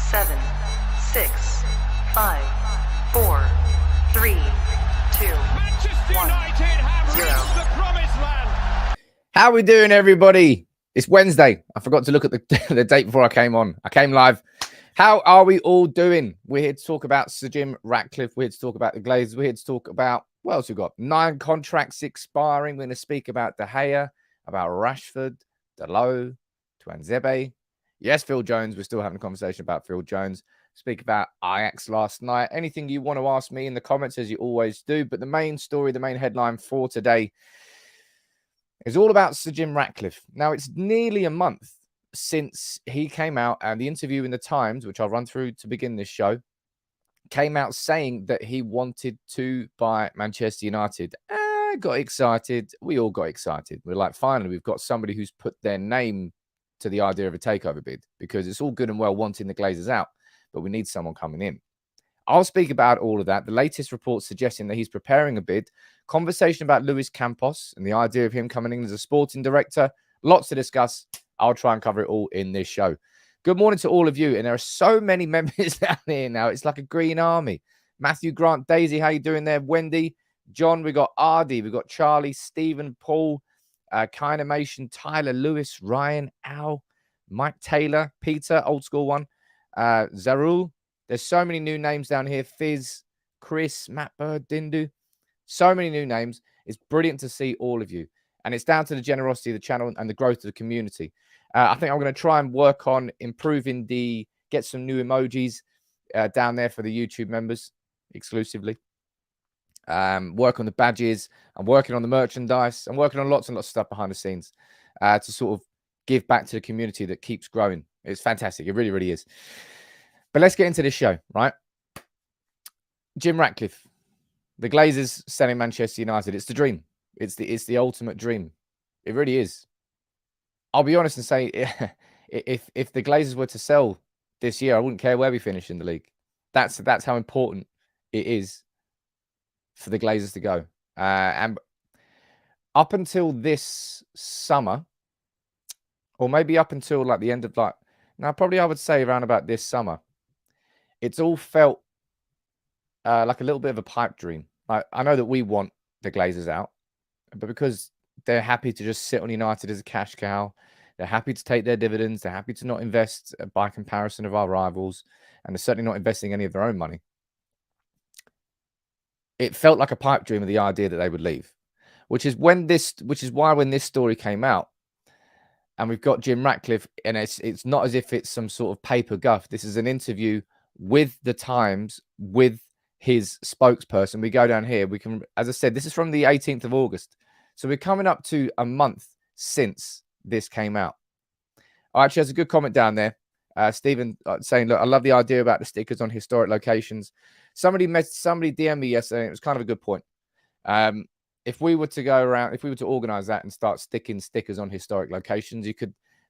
7, 6, 5, 4, 3, 2, Manchester United have 0. reached the promised land. How are we doing, everybody? It's Wednesday. I forgot to look at the date before I came on. I came live. How are we all doing? We're here to talk about Sir Jim Ratcliffe. We're here to talk about the Glazers. We're here to talk about, what else we got? 9 contracts expiring. We're going to speak about Gea, about Rashford, Dalot, Tuanzebe. Yes, Phil Jones. We're still having a conversation about Phil Jones. Speak about Ajax last night. Anything you want to ask me in the comments, as you always do. But the main story, the main headline for today is all about Sir Jim Ratcliffe. Now, it's nearly a month since he came out, and the interview in the Times, which I'll run through to begin this show, came out saying that he wanted to buy Manchester United. Got excited. We all got excited. We're like, finally, we've got somebody who's put their name to the idea of a takeover bid, because it's all good and well wanting the Glazers out, but we need someone coming in. I'll speak about all of that. The latest reports suggesting that he's preparing a bid, conversation about Luis Campos and the idea of him coming in as a sporting director. Lots to discuss. I'll try and cover it all in this show. Good morning to all of you. And there are so many members down here now. It's like a green army. Matthew, Grant, Daisy, how you doing there? Wendy, John, we got Ardy, we got Charlie, Stephen, Paul, Kinamation, Tyler, Lewis, Ryan, Al, Mike Taylor, Peter, old school one, Zarul. There's so many new names down here. Fizz, Chris, Matt Bird, Dindu. So many new names. It's brilliant to see all of you. And it's down to the generosity of the channel and the growth of the community. I think I'm going to try and work on improving get some new emojis down there for the YouTube members exclusively. Work on the badges. I'm working on the merchandise. I'm working on lots and lots of stuff behind the scenes to sort of give back to the community that keeps growing. It's fantastic. It really, really is. But let's get into this show, right? Jim Ratcliffe, the Glazers selling Manchester United. It's the dream. It's the ultimate dream. It really is. I'll be honest and say, if the Glazers were to sell this year, I wouldn't care where we finish in the league. That's how important it is for the Glazers to go. And up until this summer, or maybe up until like the end of probably I would say around about this summer, it's all felt like a little bit of a pipe dream. I know that we want the Glazers out, but because they're happy to just sit on United as a cash cow, they're happy to take their dividends, they're happy to not invest by comparison of our rivals, and they're certainly not investing any of their own money. It felt like a pipe dream of the idea that they would leave, which is why when this story came out, and we've got Jim Ratcliffe, and it's not as if it's some sort of paper guff. This is an interview with the Times, with his spokesperson. We go down here. We can, as I said, this is from the 18th of August. So we're coming up to a month since this came out. Actually, there's a good comment down there. Stephen saying, look, I love the idea about the stickers on historic locations. Somebody DM'd me yesterday, and it was kind of a good point. If we were to organize that and start sticking stickers on historic locations,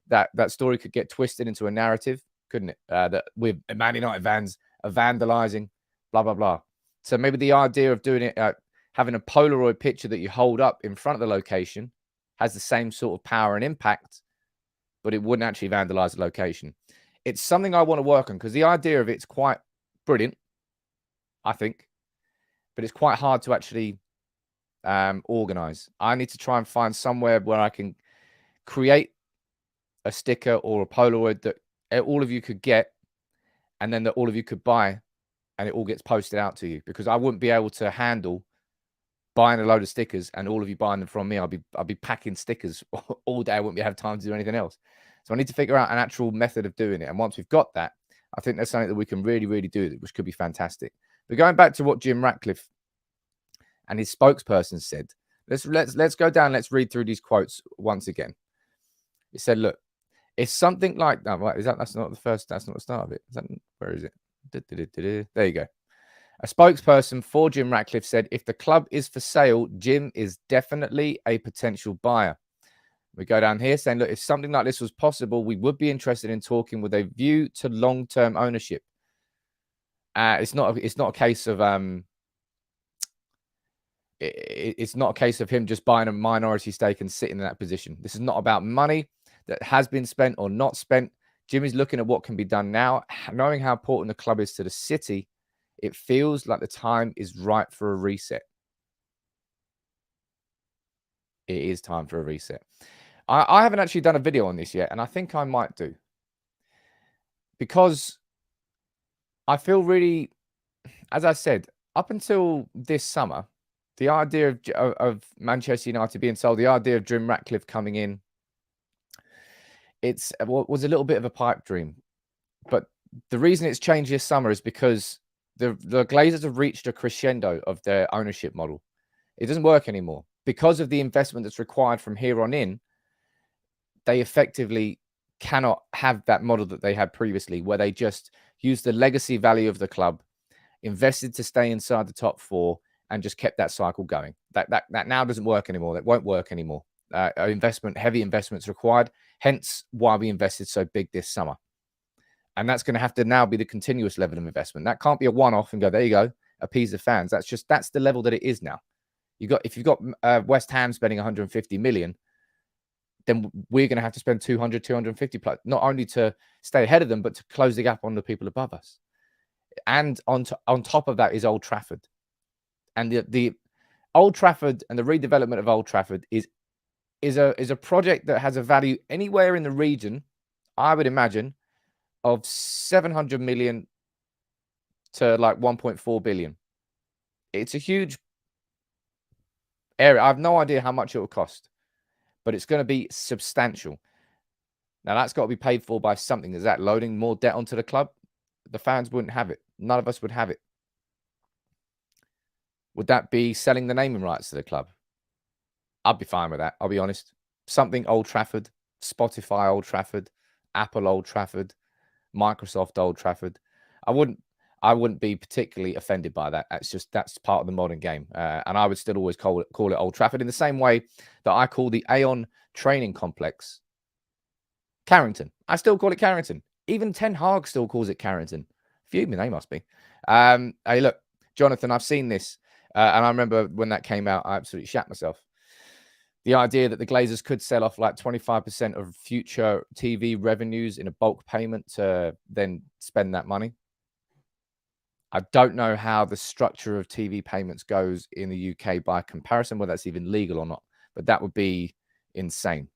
that story could get twisted into a narrative, couldn't it? That with Man United fans are vandalizing, blah, blah, blah. So maybe the idea of doing it, having a Polaroid picture that you hold up in front of the location has the same sort of power and impact, but it wouldn't actually vandalize the location. It's something I want to work on, because the idea of it's quite brilliant, I think, but it's quite hard to actually organize. I need to try and find somewhere where I can create a sticker or a Polaroid that all of you could get, and then that all of you could buy, and it all gets posted out to you, because I wouldn't be able to handle buying a load of stickers and all of you buying them from me. I'll be packing stickers all day. I wouldn't have time to do anything else. So I need to figure out an actual method of doing it. And once we've got that, I think there's something that we can really, really do, which could be fantastic. But going back to what Jim Ratcliffe and his spokesperson said, let's go down. Let's read through these quotes once again. He said, look, it's something like that. Right, that's not the first. That's not the start of it. Where is it? There you go. A spokesperson for Jim Ratcliffe said, if the club is for sale, Jim is definitely a potential buyer. We go down here saying, look, if something like this was possible, we would be interested in talking with a view to long-term ownership. It's not a case of it's not a case of him just buying a minority stake and sitting in that position. This is not about money that has been spent or not spent. Jim is looking at what can be done now. Knowing how important the club is to the city, it feels like the time is right for a reset. It is time for a reset. I haven't actually done a video on this yet, and I think I might do. Because I feel really, as I said, up until this summer, the idea of Manchester United being sold, the idea of Jim Ratcliffe coming in, was a little bit of a pipe dream. But the reason it's changed this summer is because the Glazers have reached a crescendo of their ownership model. It doesn't work anymore. Because of the investment that's required from here on in, they effectively cannot have that model that they had previously, where they just used the legacy value of the club, invested to stay inside the top four, and just kept that cycle going. That now doesn't work anymore. That won't work anymore. Heavy investments required. Hence why we invested so big this summer. And that's going to have to now be the continuous level of investment. That can't be a one-off and go, there you go, appease the fans. That's the level that it is now. If you've got West Ham spending 150 million, then we're going to have to spend 200, 250 plus, not only to stay ahead of them, but to close the gap on the people above us. And on top of that is Old Trafford. And the Old Trafford and the redevelopment of Old Trafford is a project that has a value anywhere in the region, I would imagine, of 700 million to like 1.4 billion. It's a huge area. I have no idea how much it will cost, but it's going to be substantial. Now, that's got to be paid for by something. Is that loading more debt onto the club? The fans wouldn't have it. None of us would have it. Would that be selling the naming rights to the club? I'd be fine with that. I'll be honest. Something Old Trafford, Spotify Old Trafford, Apple Old Trafford, Microsoft Old Trafford. I wouldn't be particularly offended by that. That's part of the modern game. And I would still always call it Old Trafford in the same way that I call the Aon training complex Carrington. I still call it Carrington. Even Ten Hag still calls it Carrington. Fuming, they must be. Hey, look, Jonathan, I've seen this. And I remember when that came out, I absolutely shat myself. The idea that the Glazers could sell off like 25% of future TV revenues in a bulk payment to then spend that money. I don't know how the structure of TV payments goes in the UK by comparison, whether that's even legal or not, but that would be insane.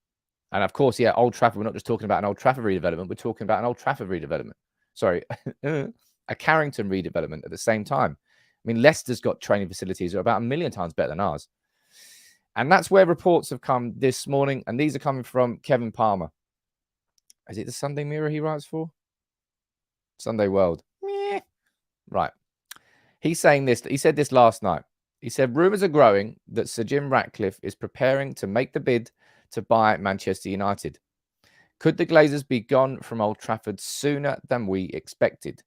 And of course, yeah, Old Trafford, we're not just talking about an Old Trafford redevelopment, we're talking about an Old Trafford redevelopment. Sorry, a Carrington redevelopment at the same time. I mean, Leicester's got training facilities that are about 1 million times better than ours. And that's where reports have come this morning. And these are coming from Kevin Palmer. Is it the Sunday Mirror he writes for? Sunday World. Meh. Right. He's saying this. He said this last night. He said, rumours are growing that Sir Jim Ratcliffe is preparing to make the bid to buy Manchester United. Could the Glazers be gone from Old Trafford sooner than we expected?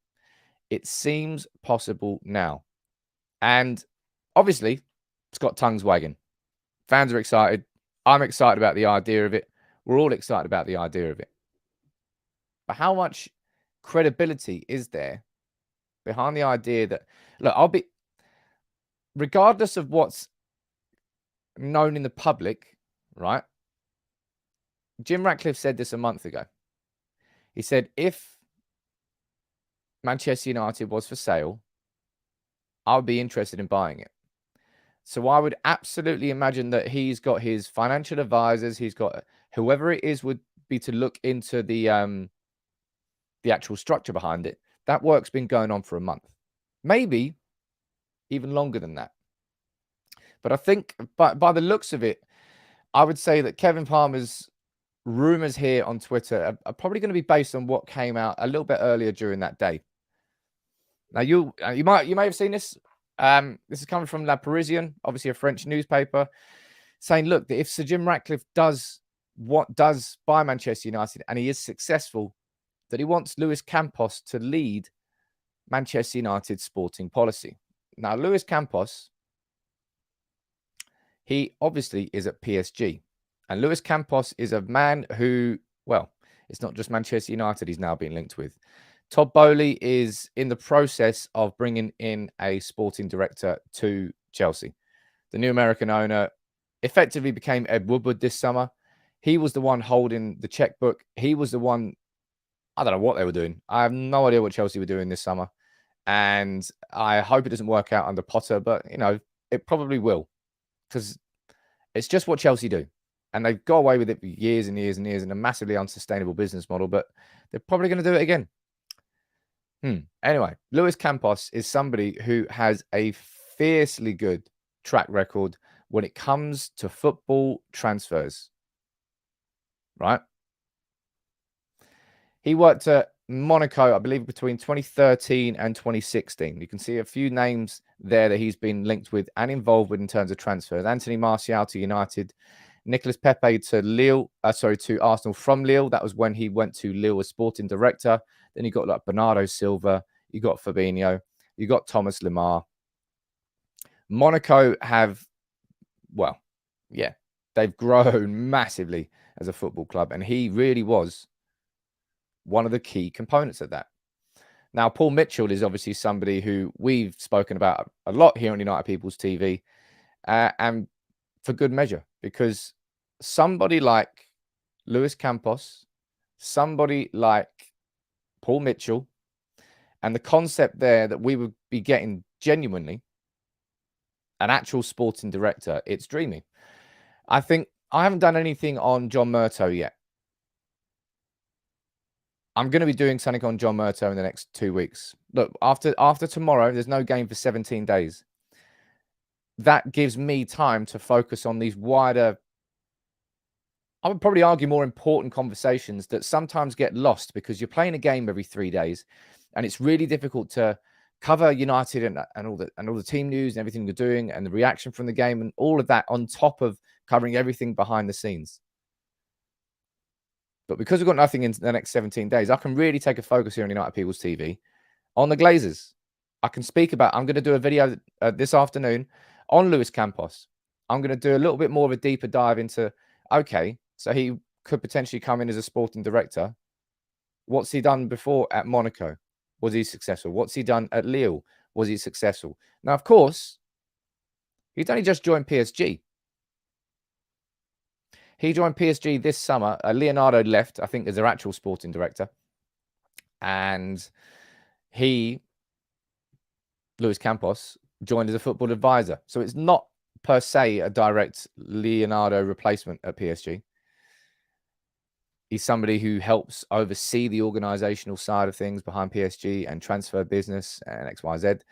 It seems possible now. And obviously, it's got tongues wagging. Fans are excited. I'm excited about the idea of it. We're all excited about the idea of it. But how much credibility is there behind the idea that, look, regardless of what's known in the public, right? Jim Ratcliffe said this a month ago. He said, if Manchester United was for sale, I would be interested in buying it. So I would absolutely imagine that he's got his financial advisors. He's got whoever it is would be to look into the actual structure behind it. That work's been going on for a month, maybe even longer than that. But I think by the looks of it, I would say that Kevin Palmer's rumors here on Twitter are probably going to be based on what came out a little bit earlier during that day. Now you may have seen this. This is coming from La Parisienne, obviously a French newspaper, saying, look, that if Sir Jim Ratcliffe does buy Manchester United and he is successful, that he wants Luis Campos to lead Manchester United's sporting policy. Now, Luis Campos, he obviously is at PSG. And Luis Campos is a man who, well, it's not just Manchester United he's now being linked with. Todd Boehly is in the process of bringing in a sporting director to Chelsea. The new American owner effectively became Ed Woodward this summer. He was the one holding the checkbook. He was the one I don't know what they were doing. I have no idea what Chelsea were doing this summer. And I hope it doesn't work out under Potter, but, it probably will. Because it's just what Chelsea do. And they've got away with it for years and years and years in a massively unsustainable business model, but they're probably going to do it again. Anyway, Luis Campos is somebody who has a fiercely good track record when it comes to football transfers. Right? He worked at Monaco, I believe, between 2013 and 2016. You can see a few names there that he's been linked with and involved with in terms of transfers. Anthony Martial to United, Nicolas Pepe to to Arsenal from Lille. That was when he went to Lille as sporting director. Then you got like Bernardo Silva, you got Fabinho, you got Thomas Lemar. Monaco have, they've grown massively as a football club, and he really was one of the key components of that. Now, Paul Mitchell is obviously somebody who we've spoken about a lot here on United People's TV, and for good measure, because somebody like Luis Campos, somebody like Paul Mitchell, and the concept there that we would be getting genuinely an actual sporting director, it's dreamy. I think I haven't done anything on John Murtough yet. I'm going to be doing something on John Murtough in the next 2 weeks. Look, after tomorrow, there's no game for 17 days. That gives me time to focus on these wider, I would probably argue more important conversations that sometimes get lost because you're playing a game every 3 days, and it's really difficult to cover United and all the team news and everything you're doing and the reaction from the game and all of that on top of covering everything behind the scenes. But because we've got nothing in the next 17 days, I can really take a focus here on United People's TV on the Glazers. I can speak about, I'm going to do a video this afternoon on Luis Campos. I'm going to do a little bit more of a deeper dive into, okay, so he could potentially come in as a sporting director. What's he done before at Monaco? Was he successful? What's he done at Lille? Was he successful? Now, of course, he's only just joined PSG. He joined PSG this summer. Leonardo left, I think, as their actual sporting director. And Luis Campos, joined as a football advisor. So it's not per se a direct Leonardo replacement at PSG. He's somebody who helps oversee the organizational side of things behind PSG and transfer business and XYZ.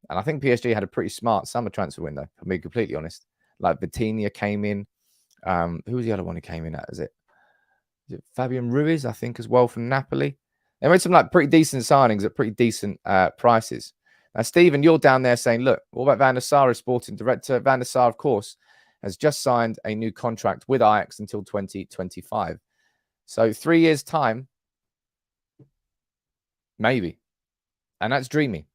And I think PSG had a pretty smart summer transfer window, to be completely honest. Like Vitinha came in. Who was the other one who came in at? Is it Fabian Ruiz, I think, as well from Napoli? They made some like pretty decent signings at pretty decent prices. Now, Stephen, you're down there saying, look, what about Van der Sar as sporting director? Van der Sar, of course, has just signed a new contract with Ajax until 2025. So 3 years' time, maybe. And that's dreamy.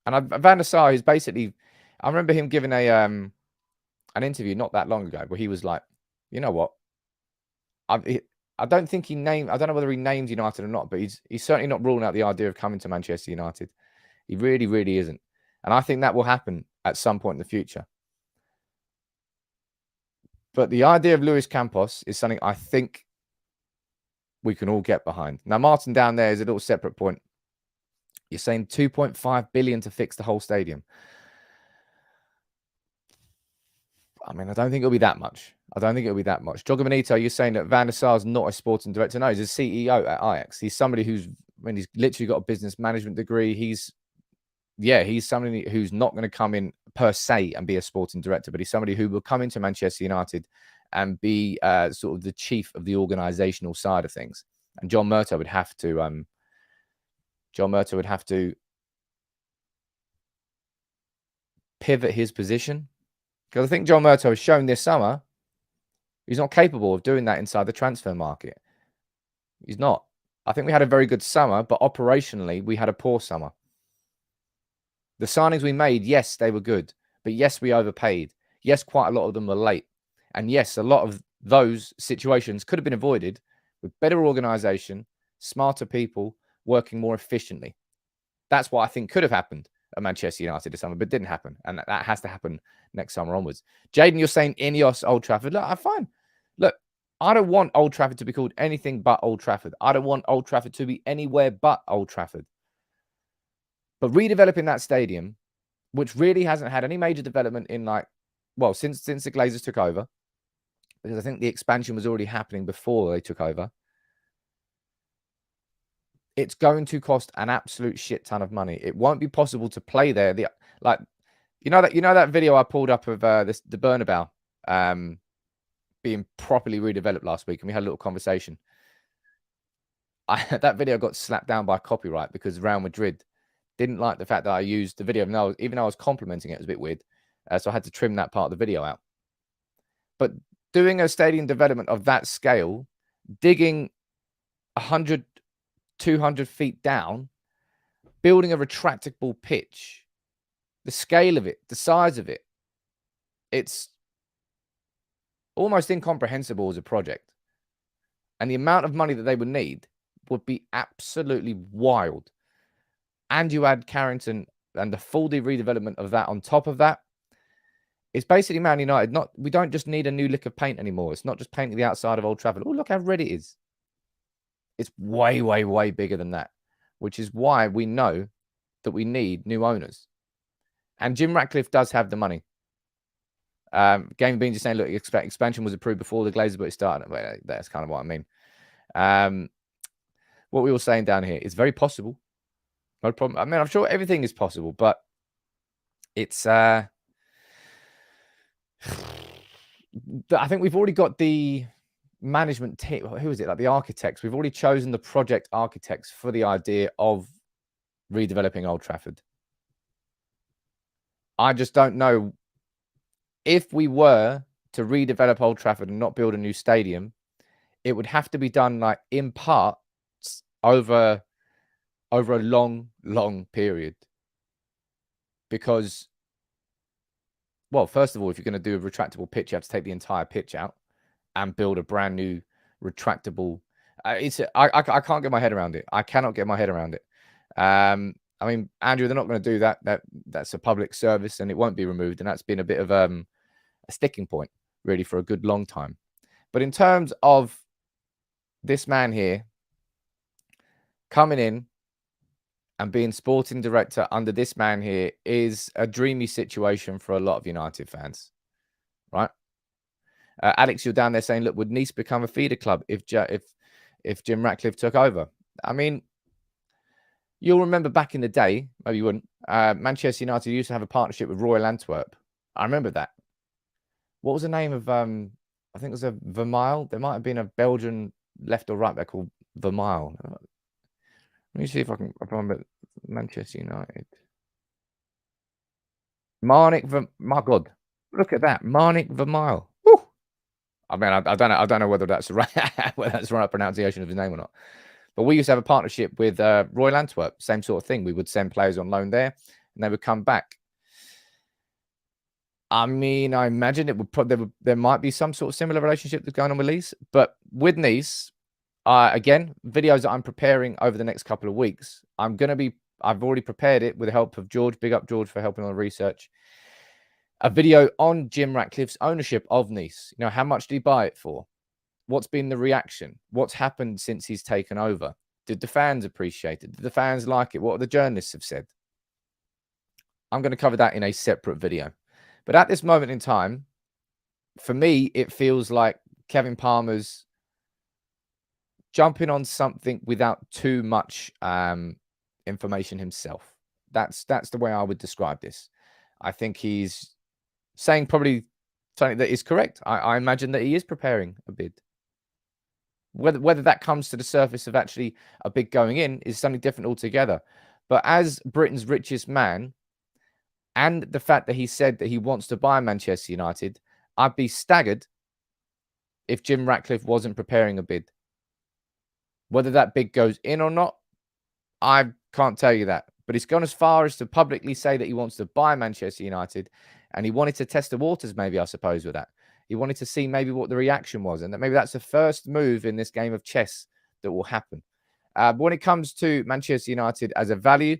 And Van der Sar is basically, I remember him giving an interview not that long ago where he was like, you know what? I don't think I don't know whether he named United or not, but he's certainly not ruling out the idea of coming to Manchester United. He really, really isn't. And I think that will happen at some point in the future. But the idea of Luis Campos is something I think we can all get behind. Now, Martin down there is a little separate point. You're saying 2.5 billion to fix the whole stadium. I mean, I don't think it'll be that much. Joga Benito, you're saying that Van der Sar's not a sporting director. No, he's a CEO at Ajax. He's somebody he's literally got a business management degree. He's somebody who's not going to come in per se and be a sporting director, but he's somebody who will come into Manchester United and be sort of the chief of the organizational side of things. And John Murtough would have to pivot his position. Because I think John Murtough has shown this summer he's not capable of doing that inside the transfer market. He's not. I think we had a very good summer, but operationally, we had a poor summer. The signings we made, yes, they were good. But yes, we overpaid. Yes, quite a lot of them were late. And yes, a lot of those situations could have been avoided with better organization, smarter people, working more efficiently. That's what I think could have happened at Manchester United this summer, but didn't happen. And that has to happen next summer onwards. Jaden, you're saying Ineos, Old Trafford. Look, I'm fine. Look, I don't want Old Trafford to be called anything but Old Trafford. I don't want Old Trafford to be anywhere but Old Trafford. But redeveloping that stadium, which really hasn't had any major development in since the Glazers took over, because I think the expansion was already happening before they took over. It's going to cost an absolute shit ton of money. It won't be possible to play there. You know that video I pulled up of the Bernabeu being properly redeveloped last week, and we had a little conversation. That video got slapped down by copyright because Real Madrid didn't like the fact that I used the video. No, even though I was complimenting it, it was a bit weird. So I had to trim that part of the video out. But doing a stadium development of that scale, digging 100, 200 feet down, building a retractable pitch, the scale of it, the size of it, it's almost incomprehensible as a project. And the amount of money that they would need would be absolutely wild. And you add Carrington and the full redevelopment of that on top of that. It's basically Man United. We don't just need a new lick of paint anymore. It's not just painting the outside of Old Trafford. Oh, look how red it is. It's way, way, way bigger than that, which is why we know that we need new owners. And Jim Ratcliffe does have the money. Game Bean just saying, look, expansion was approved before the Glazers, but it started. Well, that's kind of what I mean. What we were saying down here is very possible. No problem. I mean, I'm sure everything is possible, but it's... I think we've already got the management team. Who is it? Like the architects. We've already chosen the project architects for the idea of redeveloping Old Trafford. I just don't know if we were to redevelop Old Trafford and not build a new stadium, it would have to be done in parts over a long, long period. Because, well, first of all, if you're going to do a retractable pitch, you have to take the entire pitch out and build a brand new retractable. I can't get my head around it. I cannot get my head around it. I mean, Andrew, they're not going to do that. That's a public service and it won't be removed. And that's been a bit of a sticking point, really, for a good long time. But in terms of this man here coming in and being sporting director under this man here is a dreamy situation for a lot of United fans, right? Alex, you're down there saying, look, would Nice become a feeder club if Jim Ratcliffe took over? I mean, you'll remember back in the day, maybe you wouldn't, Manchester United used to have a partnership with Royal Antwerp. I remember that. What was the name of, I think it was a Vermeil. There might have been a Belgian left or right back called Vermeil. Let me see if I can remember Manchester United. My God, look at that. Marnik Vermeil. Woo! I mean, I don't know whether that's right, whether that's the right pronunciation of his name or not. But we used to have a partnership with Royal Antwerp, same sort of thing. We would send players on loan there, and they would come back. I mean, I imagine it would there might be some sort of similar relationship that's going on with Nice, but with Nice, again, videos that I'm preparing over the next couple of weeks. I've already prepared it with the help of George. Big up George for helping on the research. A video on Jim Ratcliffe's ownership of Nice. You know, how much did he buy it for? What's been the reaction? What's happened since he's taken over? Did the fans appreciate it? Did the fans like it? What the journalists have said? I'm going to cover that in a separate video. But at this moment in time, for me, it feels like Kevin Palmer's jumping on something without too much information himself. That's the way I would describe this. I think he's saying probably something that is correct. I imagine that he is preparing a bid. Whether that comes to the surface of actually a bid going in is something different altogether. But as Britain's richest man, and the fact that he said that he wants to buy Manchester United, I'd be staggered if Jim Ratcliffe wasn't preparing a bid. Whether that bid goes in or not, I can't tell you that. But he's gone as far as to publicly say that he wants to buy Manchester United, and he wanted to test the waters, maybe, I suppose, with that. He wanted to see maybe what the reaction was, and that maybe that's the first move in this game of chess that will happen. But when it comes to Manchester United as a value,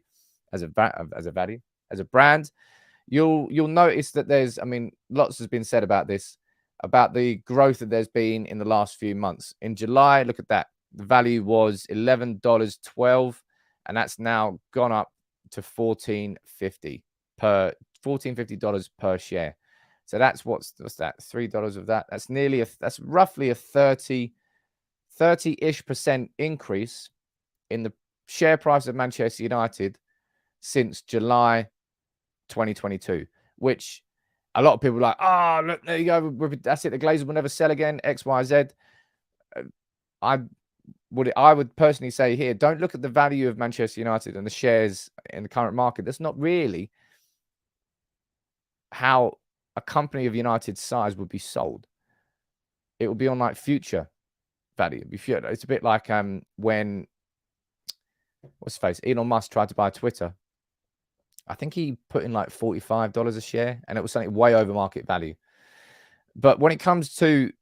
as a brand, you'll notice that there's, I mean, lots has been said about this. about the growth that there's been in the last few months. In July, look at that. The value was $11.12, and that's now gone up to $14.50 per share. So that's what's that? $3 of that. That's roughly a 30-ish% increase in the share price of Manchester United since July 2022, which a lot of people are like, oh, look, there you go. That's it. The Glazers will never sell again. X, Y, Z. I would personally say here, don't look at the value of Manchester United and the shares in the current market. That's not really how a company of United's size would be sold. It will be on like future value. It's a bit like when what's his face? Elon Musk tried to buy Twitter. I think he put in like $45 a share, and it was something way over market value. But when it comes to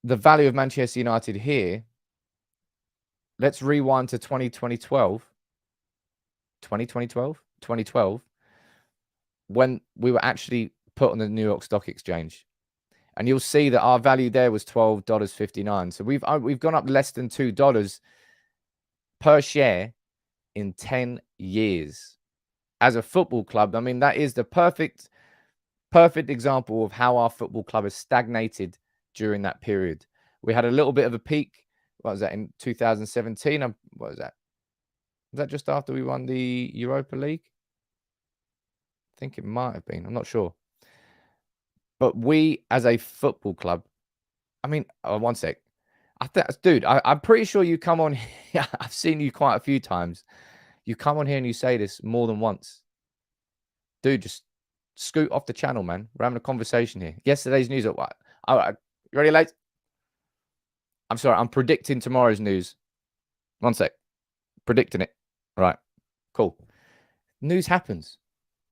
the value of Manchester United here, let's rewind to 2012, when we were actually put on the New York Stock Exchange. And you'll see that our value there was $12.59. So we've gone up less than $2 per share in 10 years. As a football club, I mean, that is the perfect example of how our football club has stagnated during that period. We had a little bit of a peak. What was that, in 2017? What was that? Was that just after we won the Europa League? I think it might have been. I'm not sure. But we, as a football club, I mean, one sec. Dude, I'm pretty sure you come on here. I've seen you quite a few times. You come on here and you say this more than once. Dude, just scoot off the channel, man. We're having a conversation here. Yesterday's news at what? All right. You ready, lads? I'm sorry. I'm predicting tomorrow's news. One sec. Predicting it. All right. Cool. News happens.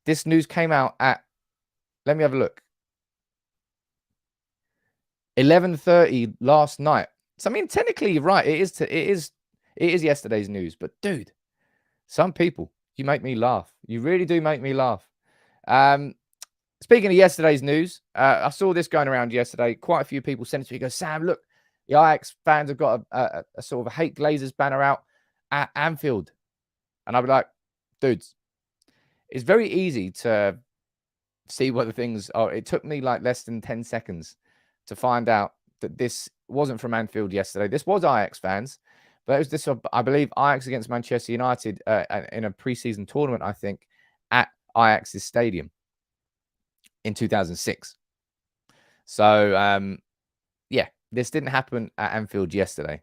This news came out at, let me have a look, 11:30 last night. So, I mean, technically, you're right. It is yesterday's news. But, dude, some people, you make me laugh. You really do make me laugh. Speaking of yesterday's news, I saw this going around yesterday. Quite a few people sent it to me. Go, Sam, look, the Ajax fans have got a sort of a hate Glazers banner out at Anfield. And I'd be like, dudes, it's very easy to see what the things are. It took me like less than 10 seconds to find out that this wasn't from Anfield yesterday. This was Ajax fans. But it was this, I believe, Ajax against Manchester United in a preseason tournament, I think, at Ajax's stadium in 2006. So, yeah, this didn't happen at Anfield yesterday.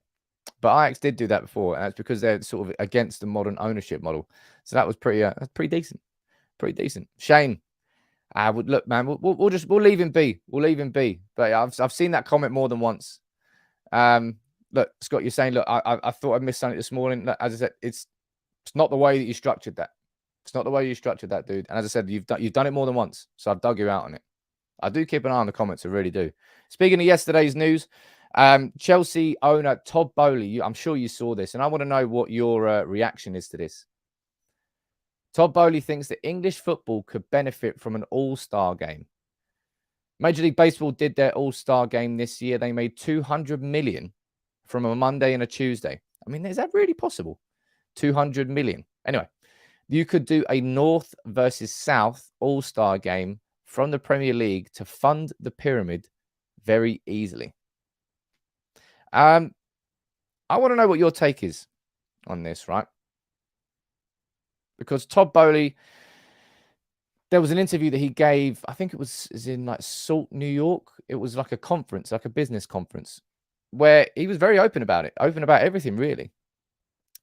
But Ajax did do that before, and that's because they're sort of against the modern ownership model. So that was pretty decent. Pretty decent. Shane, look, man, we'll leave him be. We'll leave him be. But I've seen that comment more than once. Look, Scott, you're saying, look, I thought I missed something this morning. Look, as I said, it's not the way that you structured that. It's not the way you structured that, dude. And as I said, you've done it more than once. So I've dug you out on it. I do keep an eye on the comments. I really do. Speaking of yesterday's news, Chelsea owner Todd Boehly, I'm sure you saw this, and I want to know what your reaction is to this. Todd Boehly thinks that English football could benefit from an all-star game. Major League Baseball did their all-star game this year. They made $200 million from a Monday and a Tuesday. I mean, is that really possible? $200 million. Anyway, you could do a North versus South all-star game from the Premier League to fund the pyramid very easily. I want to know what your take is on this, right? Because Todd Boehly, there was an interview that he gave, I think it was in like Salt, New York. It was like a conference, like a business conference, where he was very open about it, open about everything, really.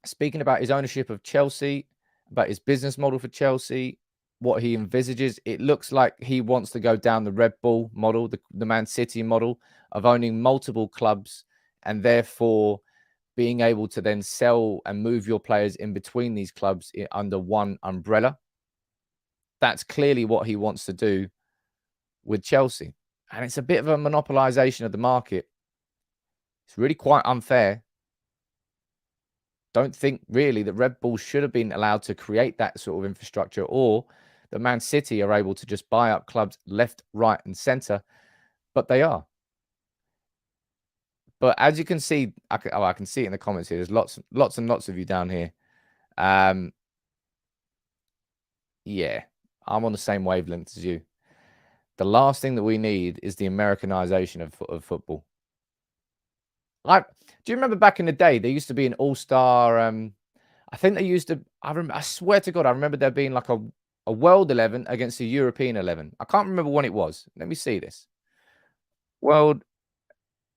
Speaking about his ownership of Chelsea, about his business model for Chelsea, what he envisages. It looks like he wants to go down the Red Bull model, the Man City model of owning multiple clubs and therefore being able to then sell and move your players in between these clubs under one umbrella. That's clearly what he wants to do with Chelsea. And it's a bit of a monopolization of the market. It's really quite unfair. Don't think really that Red Bull should have been allowed to create that sort of infrastructure, or that Man City are able to just buy up clubs left, right, and centre. but they are. But as you can see, I can see it in the comments here. There's lots and lots of you down here. Yeah, I'm on the same wavelength as you. The last thing that we need is the Americanization of football. Do you remember back in the day, there used to be an all-star, I think they used to, I swear to God, I remember there being like a World 11 against a European 11. I can't remember when it was. Let me see this. World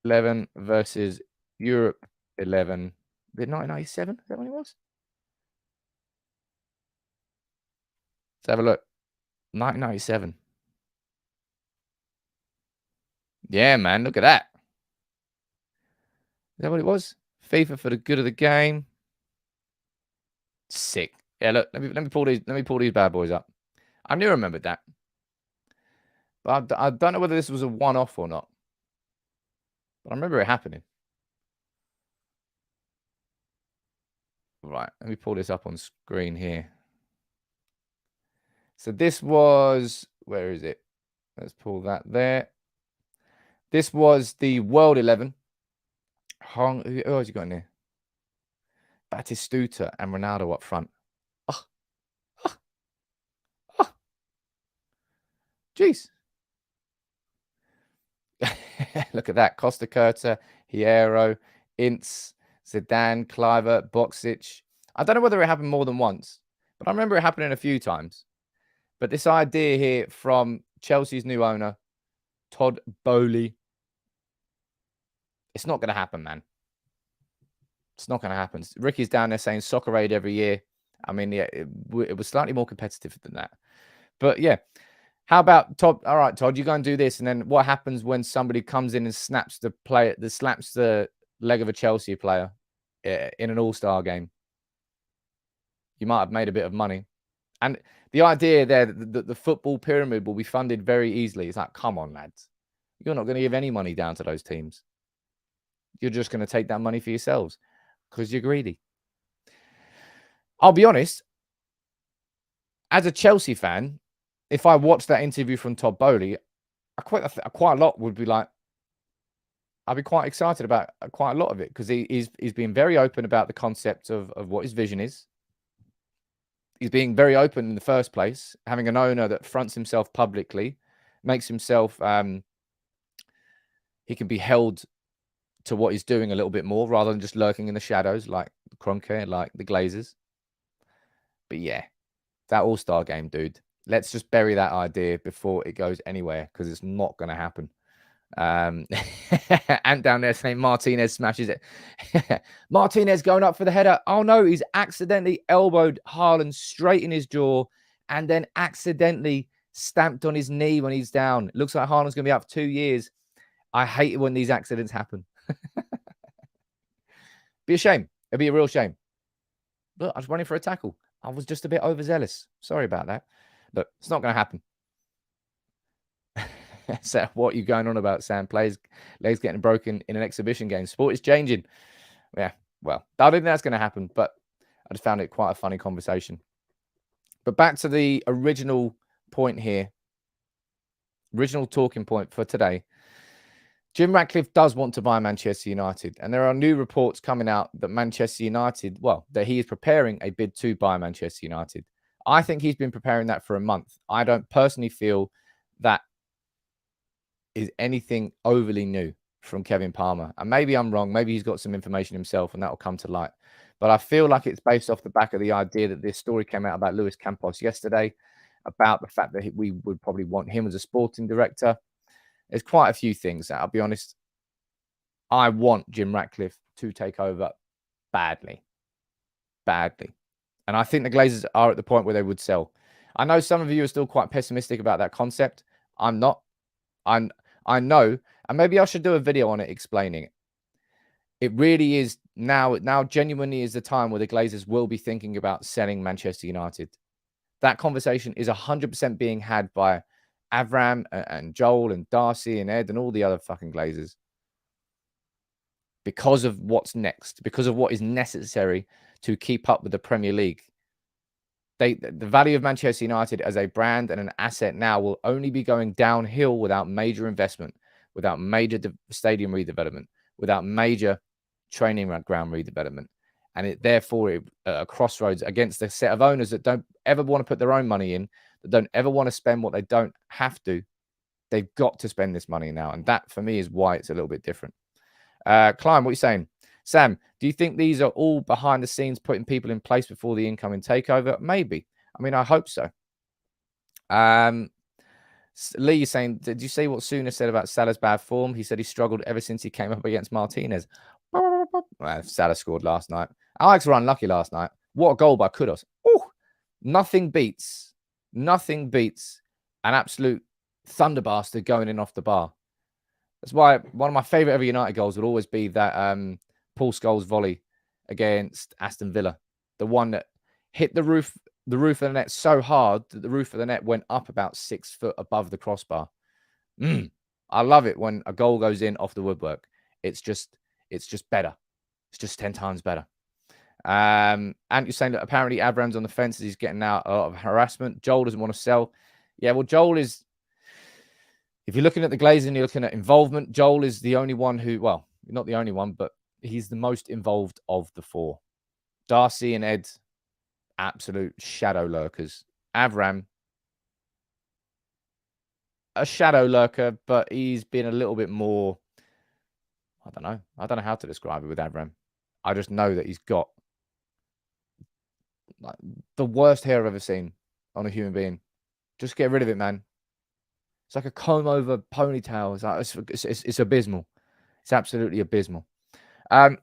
11 versus Europe 11. Was it 1997? Is that when it was? Let's have a look. 1997. Yeah, man, look at that. Is that what it was? FIFA for the good of the game. Sick. Yeah, look, let me pull these bad boys up. I knew I remembered that. But I don't know whether this was a one-off or not. But I remember it happening. Right, let me pull this up on screen here. So this was, where is it? Let's pull that there. This was the World 11. Who else you got in there? Batistuta and Ronaldo up front. Jeez. Look at that. Costa Curta, Hierro, Ince, Zidane, Kluivert, Boksic. I don't know whether it happened more than once, but I remember it happening a few times. But this idea here from Chelsea's new owner, Todd Boehly, it's not going to happen, man. It's not going to happen. Ricky's down there saying Soccer Aid every year. I mean, yeah, it was slightly more competitive than that. But yeah, how about Todd? All right, Todd, you go and do this. And then what happens when somebody comes in and slaps the leg of a Chelsea player in an all-star game? You might have made a bit of money. And the idea there that the football pyramid will be funded very easily. It's like, come on, lads. You're not going to give any money down to those teams. You're just going to take that money for yourselves because you're greedy. I'll be honest. As a Chelsea fan, if I watched that interview from Todd Boehly, quite a lot would be like, I'd be quite excited about quite a lot of it because he's being very open about the concept of what his vision is. He's being very open in the first place, having an owner that fronts himself publicly, makes himself, he can be held to what he's doing a little bit more rather than just lurking in the shadows like Kroenke, like the Glazers. But yeah, that all-star game, dude. Let's just bury that idea before it goes anywhere because it's not going to happen. Ant down there saying Martinez smashes it. Martinez going up for the header. Oh no, he's accidentally elbowed Haaland straight in his jaw and then accidentally stamped on his knee when he's down. It looks like Haaland's going to be out for 2 years. I hate it when these accidents happen. Be a shame. It'd be a real shame. Look, I was running for a tackle. I was just a bit overzealous. Sorry about that. Look, it's not going to happen. So what are you going on about, Sam? Legs getting broken in an exhibition game. Sport is changing. Yeah, well, I don't think that's going to happen, but I just found it quite a funny conversation. But back to the original point here. Original talking point for today. Jim Ratcliffe does want to buy Manchester United. And there are new reports coming out that Manchester United, well, that he is preparing a bid to buy Manchester United. I think he's been preparing that for a month. I don't personally feel that is anything overly new from Kevin Palmer. And maybe I'm wrong. Maybe he's got some information himself and that will come to light. But I feel like it's based off the back of the idea that this story came out about Luis Campos yesterday, about the fact that we would probably want him as a sporting director. There's quite a few things. I'll be honest. I want Jim Ratcliffe to take over badly. Badly. And I think the Glazers are at the point where they would sell. I know some of you are still quite pessimistic about that concept. I'm not. I know, and maybe I should do a video on it explaining it. It really is now genuinely is the time where the Glazers will be thinking about selling Manchester United. That conversation is 100% being had by Avram and Joel and Darcy and Ed and all the other fucking Glazers. Because of what's next, because of what is necessary to keep up with the Premier League. The value of Manchester United as a brand and an asset now will only be going downhill without major investment, without major stadium redevelopment, without major training ground redevelopment. And it therefore a crossroads against a set of owners that don't ever want to put their own money in, that don't ever want to spend what they don't have to. They've got to spend this money now. And that, for me, is why it's a little bit different. Klein, what are you saying? Sam, do you think these are all behind the scenes putting people in place before the incoming takeover? Maybe. I mean, I hope so. Lee is saying, did you see what Suna said about Salah's bad form? He said he struggled ever since he came up against Martinez. Well, Salah scored last night. Ajax were unlucky last night. What a goal by Kudos. Ooh, nothing beats an absolute thunderbastard going in off the bar. That's why one of my favourite ever United goals would always be that Paul Scholes volley against Aston Villa. The one that hit the roof of the net so hard that the roof of the net went up about 6 foot above the crossbar. I love it when a goal goes in off the woodwork. It's just better. It's just 10 times better. And you're saying that apparently Avram's on the fence as he's getting out a lot of harassment. Joel doesn't want to sell. Yeah, well, Joel is, if you're looking at the Glazers and you're looking at involvement, Joel is the only one who, well, not the only one, but he's the most involved of the four. Darcy and Ed, absolute shadow lurkers. Avram, a shadow lurker, but he's been a little bit more, I don't know how to describe it with Avram. I just know that he's got like the worst hair I've ever seen on a human being. Just get rid of it, man. It's like a comb over ponytail. It's abysmal. It's absolutely abysmal. Want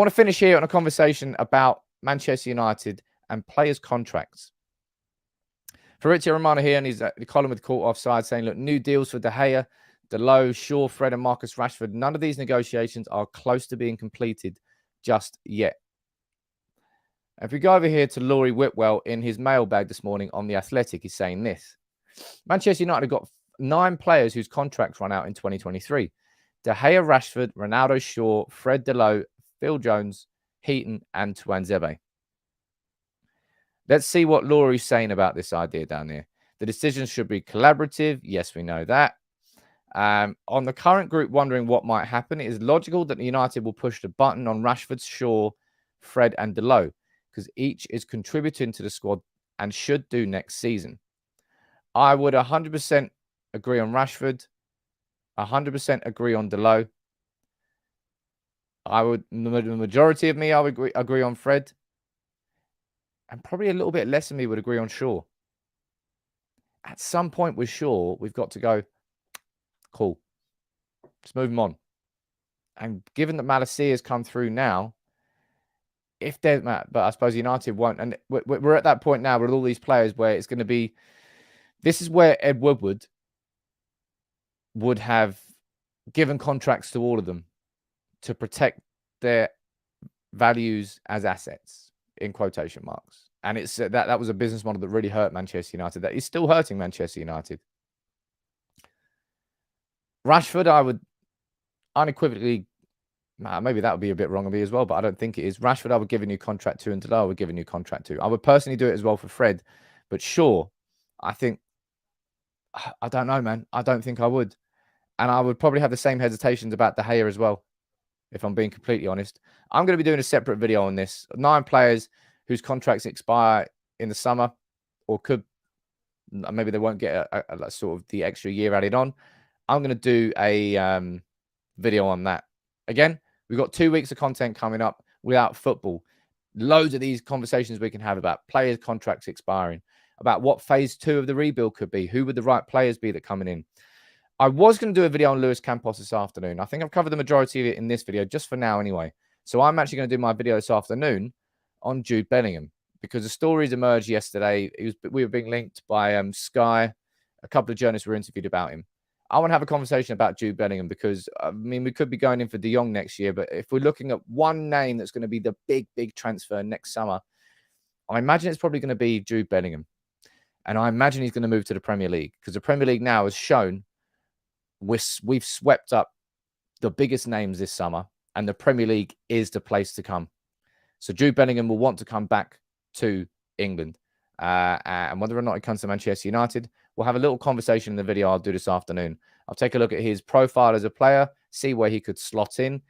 to finish here on a conversation about Manchester United and players' contracts. Fabrizio Romano here, and he's the column with Court Offside saying, look, new deals for De Gea, Dalot, Shaw, Fred, and Marcus Rashford. None of these negotiations are close to being completed just yet. If we go over here to Laurie Whitwell in his mailbag this morning on The Athletic, he's saying this. Manchester United have got 9 players whose contracts run out in 2023. De Gea, Rashford, Ronaldo, Shaw, Fred, Dalot, Phil Jones, Heaton, and Tuanzebe. Let's see what Laurie's saying about this idea down here. The decisions should be collaborative. Yes, we know that. On the current group wondering what might happen, it is logical that United will push the button on Rashford, Shaw, Fred, and Dalot, because each is contributing to the squad and should do next season. I would 100% agree on Rashford, 100% agree on Dalot. The majority of me, I would agree on Fred. And probably a little bit less of me would agree on Shaw. At some point with Shaw, we've got to go, cool. Let's move him on. And given that Malacia has come through now, if there's, but I suppose United won't. And we're at that point now with all these players where it's going to be, this is where Ed Woodward would have given contracts to all of them to protect their values as assets, in quotation marks. And it's that was a business model that really hurt Manchester United. That is still hurting Manchester United. Rashford, I would unequivocally, maybe that would be a bit wrong of me as well, but I don't think it is. Rashford, I would give a new contract to, and Dalot, I would give a new contract to. I would personally do it as well for Fred, but Shaw, I think, I don't know, man. I don't think I would. And I would probably have the same hesitations about De Gea as well, if I'm being completely honest. I'm going to be doing a separate video on this. 9 players whose contracts expire in the summer, or could, maybe they won't get a sort of the extra year added on. I'm going to do a video on that. Again, we've got 2 weeks of content coming up without football. Loads of these conversations we can have about players' contracts expiring, about what phase 2 of the rebuild could be. Who would the right players be that coming in? I was going to do a video on Luis Campos this afternoon. I think I've covered the majority of it in this video, just for now anyway. So I'm actually going to do my video this afternoon on Jude Bellingham, because the stories emerged yesterday. We were being linked by Sky. A couple of journalists were interviewed about him. I want to have a conversation about Jude Bellingham because, I mean, we could be going in for De Jong next year, but if we're looking at one name that's going to be the big transfer next summer, I imagine it's probably going to be Jude Bellingham. And I imagine he's going to move to the Premier League, because the Premier League now has shown we've swept up the biggest names this summer, and the Premier League is the place to come. So Jude Bellingham will want to come back to England. And whether or not he comes to Manchester United, we'll have a little conversation in the video I'll do this afternoon I'll take a look at his profile as a player, see where he could slot in,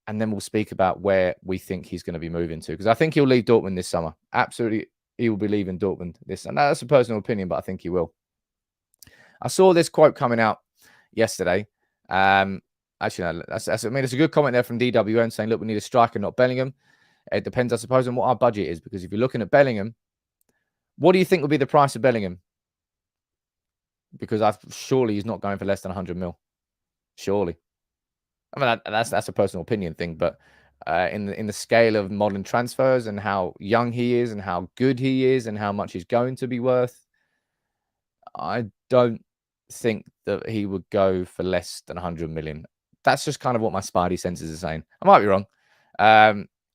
and then we'll speak about where we think he's going to be moving to. Because I think he'll leave Dortmund this summer. Absolutely, he will be leaving Dortmund this. And that's a personal opinion, but I think he will. I saw this quote coming out yesterday. Actually, no, it's a good comment there from DWN saying, look, we need a striker, not Bellingham. It depends, I suppose, on what our budget is. Because if you're looking at Bellingham, what do you think would be the price of Bellingham? Because surely he's not going for less than 100 mil. Surely. I mean, that's a personal opinion thing, but in the scale of modern transfers and how young he is and how good he is and how much he's going to be worth, I don't think that he would go for less than 100 million. That's just kind of what my spidey senses are saying. I might be wrong.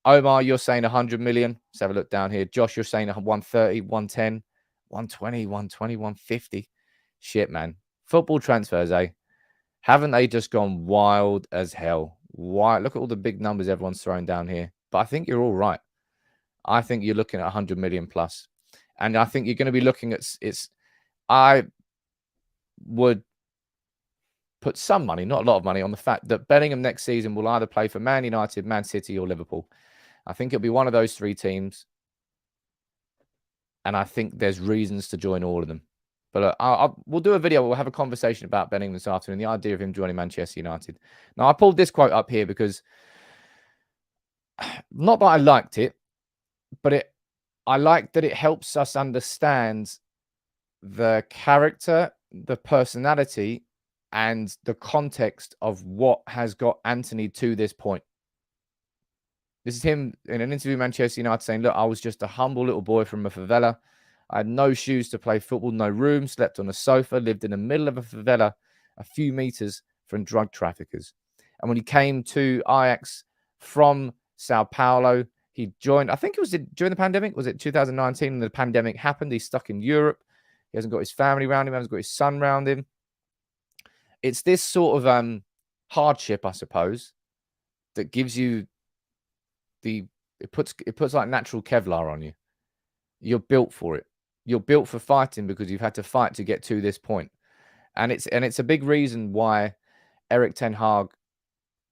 Omar, you're saying 100 million. Let's have a look down here. Josh, you're saying 130, 110, 120, 120, 150. Shit, man. Football transfers, eh? Haven't they just gone wild as hell? Why? Look at all the big numbers everyone's throwing down here. But I think you're all right. I think you're looking at 100 million plus. And I think you're going to be looking at I would put some money, not a lot of money, on the fact that Bellingham next season will either play for Man United, Man City, or Liverpool. I think it'll be one of those three teams. And I think there's reasons to join all of them. But we'll do a video. We'll have a conversation about Bellingham this afternoon. The idea of him joining Manchester United. Now, I pulled this quote up here because not that I liked it, but I like that it helps us understand the character, the personality, and the context of what has got Antony to this point. This is him in an interview with Manchester United saying, look, I was just a humble little boy from a favela. I had no shoes to play football, no room, slept on a sofa, lived in the middle of a favela, a few meters from drug traffickers. And when he came to Ajax from Sao Paulo, he joined, I think it was during the pandemic. Was it 2019 when the pandemic happened? He's stuck in Europe. He hasn't got his family around him. He hasn't got his son around him. It's this sort of hardship, I suppose, that gives you it puts like natural Kevlar on you. You're built for it. You're built for fighting because you've had to fight to get to this point. And it's a big reason why Erik ten Hag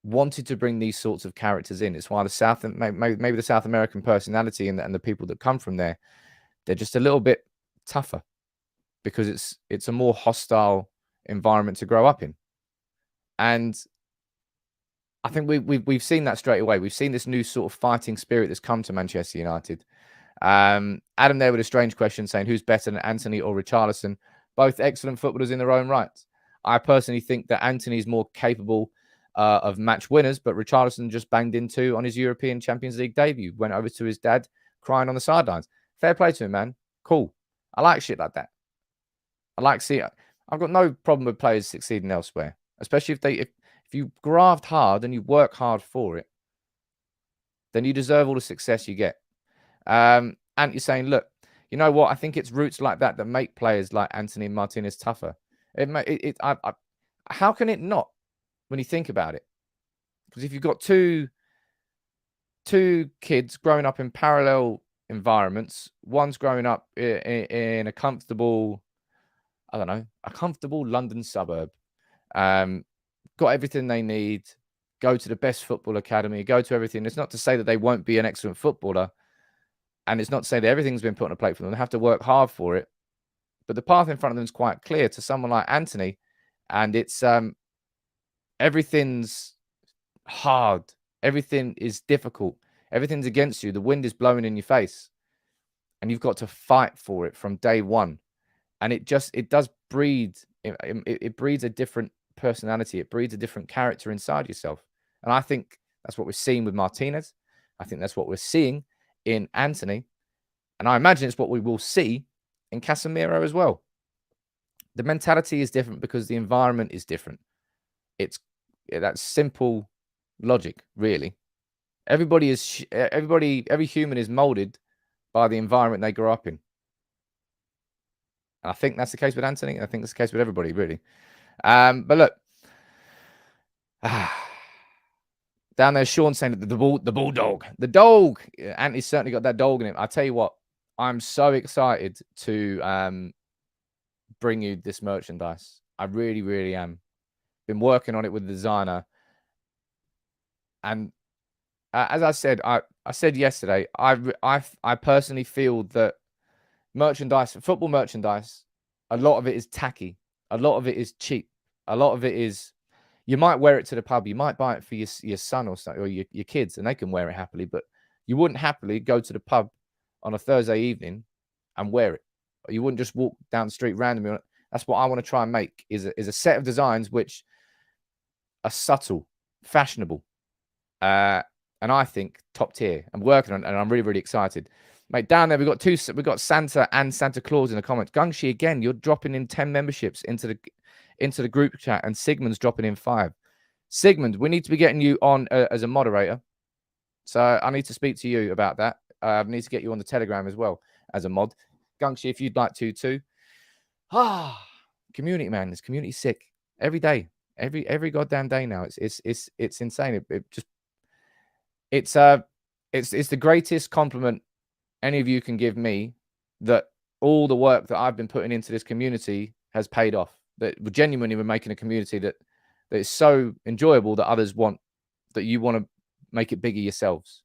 wanted to bring these sorts of characters in. It's why maybe the South American personality and the people that come from there, they're just a little bit tougher because it's a more hostile environment to grow up in. And I think we've seen that straight away. We've seen this new sort of fighting spirit that's come to Manchester United. Adam there with a strange question saying, who's better than Antony or Richarlison? Both excellent footballers in their own right. I personally think that Antony is more capable of match winners, but Richarlison just banged into on his European Champions League debut, went over to his dad crying on the sidelines. Fair play to him, man. Cool. I like shit like that. I like seeing. I've got no problem with players succeeding elsewhere, especially if you graft hard and you work hard for it, then you deserve all the success you get. And you're saying, look, you know what? I think it's roots like that that make players like Antony and Martinez tougher. How can it not when you think about it? Because if you've got two kids growing up in parallel environments, one's growing up in a comfortable, I don't know, a comfortable London suburb, got everything they need, go to the best football academy, go to everything. It's not to say that they won't be an excellent footballer. And it's not to say that everything's been put on a plate for them. They have to work hard for it. But the path in front of them is quite clear to someone like Antony. And it's everything's hard. Everything is difficult. Everything's against you. The wind is blowing in your face. And you've got to fight for it from day one. And it does breed. It breeds a different personality. It breeds a different character inside yourself. And I think that's what we're seeing with Martinez. I think that's what we're seeing in Antony, and I imagine it's what we will see in Casemiro as well. The mentality is different because the environment is different. That's simple logic, really. Every human is molded by the environment they grow up in. And I think that's the case with Antony. I think that's the case with everybody, really. But look, down there, Sean saying that the bulldog, the dog. Antony's certainly got that dog in him. I tell you what, I'm so excited to bring you this merchandise. I really, really am. been working on it with the designer. And as I said, I said yesterday, I personally feel that merchandise, football merchandise, a lot of it is tacky. A lot of it is cheap. A lot of it is, you might wear it to the pub. You might buy it for your son or something, or your kids, and they can wear it happily. But you wouldn't happily go to the pub on a Thursday evening and wear it. Or you wouldn't just walk down the street randomly. That's what I want to try and make, is a set of designs which are subtle, fashionable, and I think top tier. I'm working on it, and I'm really, really excited. Mate, down there, we've got Santa and Santa Claus in the comments. Gungshi, again, you're dropping in 10 memberships into the group chat, and Sigmund's dropping in 5. Sigmund, we need to be getting you on as a moderator. So I need to speak to you about that. I need to get you on the Telegram as well as a mod. Gungshi, if you'd like to too. Community, man. This community sick every day, every goddamn day now. It's insane. It's the greatest compliment any of you can give me, that all the work that I've been putting into this community has paid off. That we're genuinely making a community that is so enjoyable that others want, that you want to make it bigger yourselves.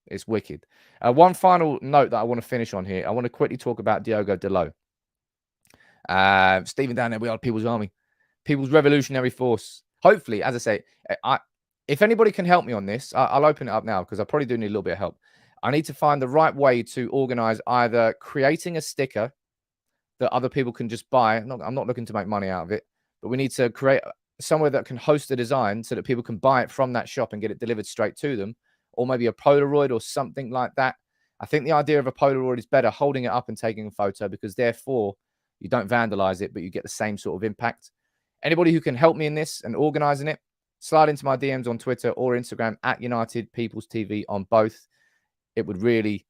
It's wicked. One final note that I want to finish on here. I want to quickly talk about Diogo Dalot. Stephen down there, we are People's Army, People's Revolutionary Force. Hopefully, as I say, if anybody can help me on this, I'll open it up now, because I probably do need a little bit of help. I need to find the right way to organize either creating a sticker that other people can just buy. I'm not looking to make money out of it, but we need to create somewhere that can host the design so that people can buy it from that shop and get it delivered straight to them, or maybe a Polaroid or something like that. I think the idea of a Polaroid is better, holding it up and taking a photo, because therefore you don't vandalize it, but you get the same sort of impact. Anybody who can help me in this and organizing it, slide into my DMs on Twitter or Instagram at United People's TV on both. It would really,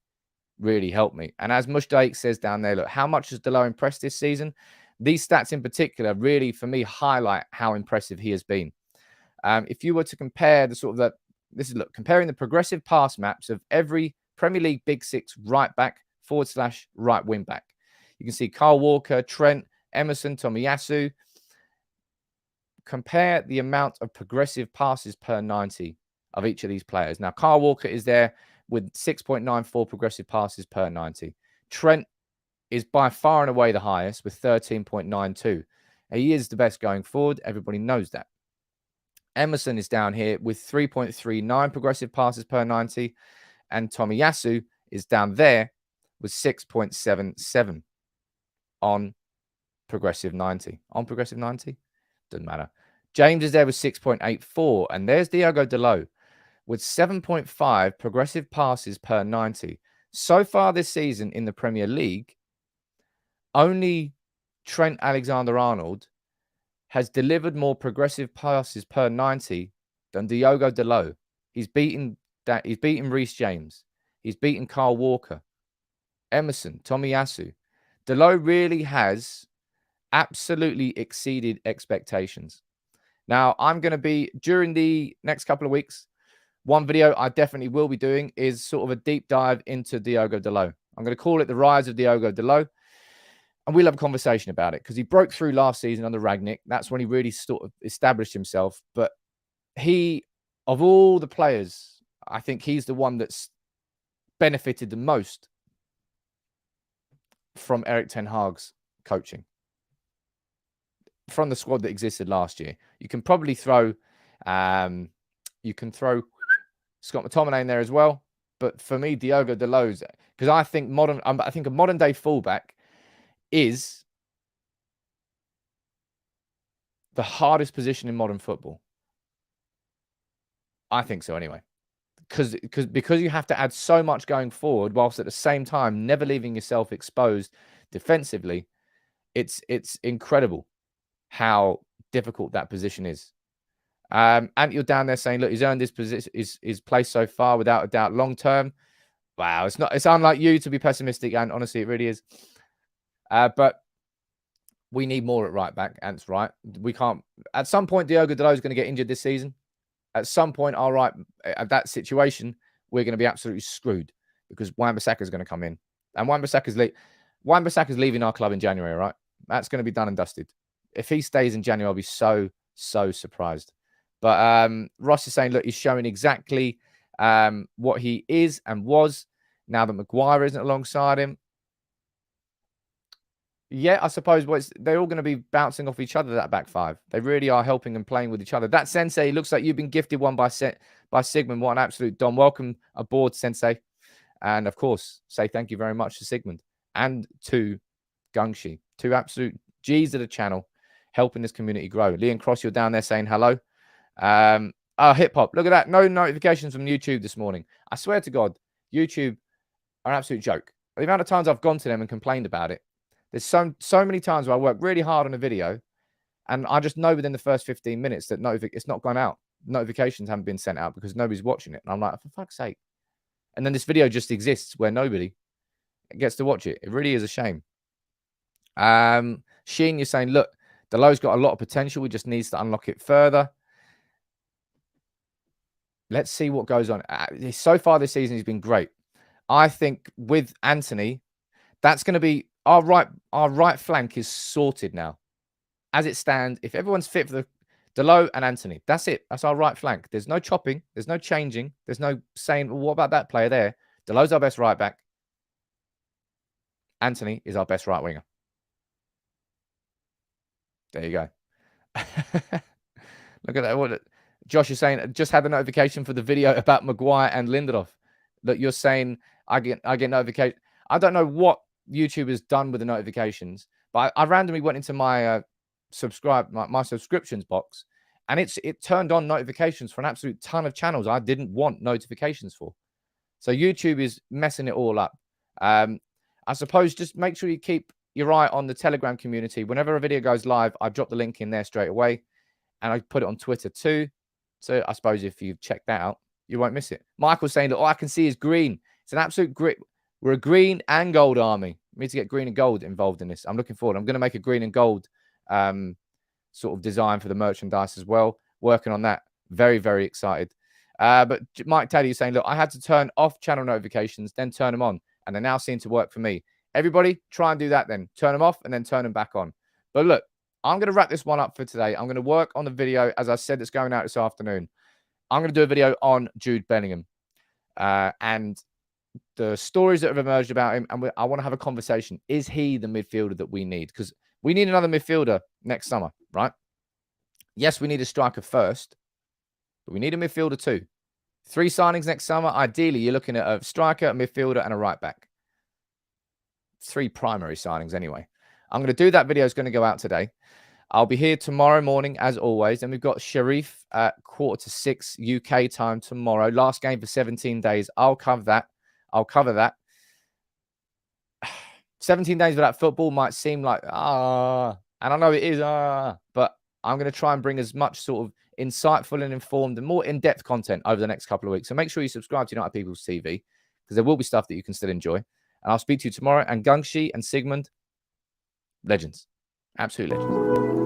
really help me. And as Mushdaik says down there, look, how much has Dalot impressed this season? These stats in particular really, for me, highlight how impressive he has been. If you were to compare comparing the progressive pass maps of every Premier League Big Six right back / right wing back, you can see Kyle Walker, Trent, Emerson, Tomiyasu. Compare the amount of progressive passes per 90 of each of these players. Now, Kyle Walker is there with 6.94 progressive passes per 90. Trent is by far and away the highest with 13.92. He is the best going forward. Everybody knows that. Emerson is down here with 3.39 progressive passes per 90. And Tomiyasu is down there with 6.77 on progressive 90. On progressive 90? Doesn't matter. James is there with 6.84. And there's Diogo Dalot with 7.5 progressive passes per 90. So far this season in the Premier League, only Trent Alexander-Arnold has delivered more progressive passes per 90 than Diogo Dalot. He's beaten Reece James. He's beaten Kyle Walker, Emerson, Tomiyasu. Dalot really has absolutely exceeded expectations. Now, I'm going to be, during the next couple of weeks, one video I definitely will be doing is sort of a deep dive into Diogo Dalot. I'm going to call it The Rise of Diogo Dalot. And we'll have a conversation about it, because he broke through last season under Rangnick. That's when he really sort of established himself. But he, of all the players, I think he's the one that's benefited the most from Erik ten Hag's coaching, from the squad that existed last year. You can probably throw Scott McTominay in there as well. But for me, Diogo Dalot, because I think a modern day fullback is the hardest position in modern football. I think so anyway. Because you have to add so much going forward, whilst at the same time never leaving yourself exposed defensively. It's incredible how difficult that position is. And you're down there saying, look, he's earned this position, his place so far, without a doubt, long term. Wow, it's unlike you to be pessimistic, and honestly, it really is. But we need more at right back, and it's right. We can't. At some point, Diogo Dalot is going to get injured this season. At some point, all right, at that situation, we're going to be absolutely screwed, because Wan-Bissaka is going to come in, and Wan-Bissaka's leaving our club in January, right? That's going to be done and dusted. If he stays in January, I'll be so So surprised. But Ross is saying, look, he's showing exactly what he is and was now that Maguire isn't alongside him. Yeah, I suppose they're all going to be bouncing off each other, that back five. They really are helping and playing with each other. That Sensei, looks like you've been gifted one by Sigmund. What an absolute Dom. Welcome aboard, Sensei. And, of course, say thank you very much to Sigmund and to Gungshi, two absolute G's of the channel, helping this community grow. Leon Cross, you're down there saying hello. Hip Hop, look at that. No notifications from YouTube this morning. I swear to God, YouTube are an absolute joke. The amount of times I've gone to them and complained about it. There's so many times where I work really hard on a video and I just know within the first 15 minutes that it's not gone out. Notifications haven't been sent out because nobody's watching it. And I'm like, for fuck's sake. And then this video just exists where nobody gets to watch it. It really is a shame. Sheen, you're saying, look, Dalot's got a lot of potential. He just needs to unlock it further. Let's see what goes on. So far this season, he's been great. I think with Antony, that's going to be our right flank is sorted now. As it stands, if everyone's fit for the Dalot and Antony, that's it. That's our right flank. There's no chopping. There's no changing. There's no saying, well, what about that player there? Dalot's our best right back. Antony is our best right winger. There you go. Look at that. What Josh is saying, just had the notification for the video about Maguire and Lindelof. That you're saying I get notification. I don't know what YouTube has done with the notifications, but I randomly went into my my subscriptions box, and it turned on notifications for an absolute ton of channels I didn't want notifications for. So YouTube is messing it all up. I suppose just make sure you keep your eye on the Telegram community. Whenever a video goes live, I drop the link in there straight away, and I put it on Twitter too. So I suppose if you check that out, you won't miss it. Michael's saying that all I can see is green. It's an absolute grit. We're a green and gold army. We need to get green and gold involved in this. I'm looking forward. I'm going to make a green and gold sort of design for the merchandise as well. Working on that. Very, very excited. But Mike Taddy is saying, look, I had to turn off channel notifications, then turn them on. And they now seem to work for me. Everybody, try and do that then. Turn them off and then turn them back on. But look, I'm going to wrap this one up for today. I'm going to work on the video, as I said, that's going out this afternoon. I'm going to do a video on Jude Bellingham and the stories that have emerged about him. And I want to have a conversation. Is he the midfielder that we need? Because we need another midfielder next summer, right? Yes, we need a striker first, but we need a midfielder too. 3 signings next summer. Ideally, you're looking at a striker, a midfielder, and a right back. 3 primary signings anyway. I'm going to do that video. It's going to go out today. I'll be here tomorrow morning, as always. And we've got Sharif at 5:45 UK time tomorrow. Last game for 17 days. I'll cover that. 17 days without football might seem like, and I know it is, but I'm going to try and bring as much sort of insightful and informed and more in-depth content over the next couple of weeks. So make sure you subscribe to United People's TV because there will be stuff that you can still enjoy. And I'll speak to you tomorrow. And Gungshi and Sigmund, legends. Absolute legends.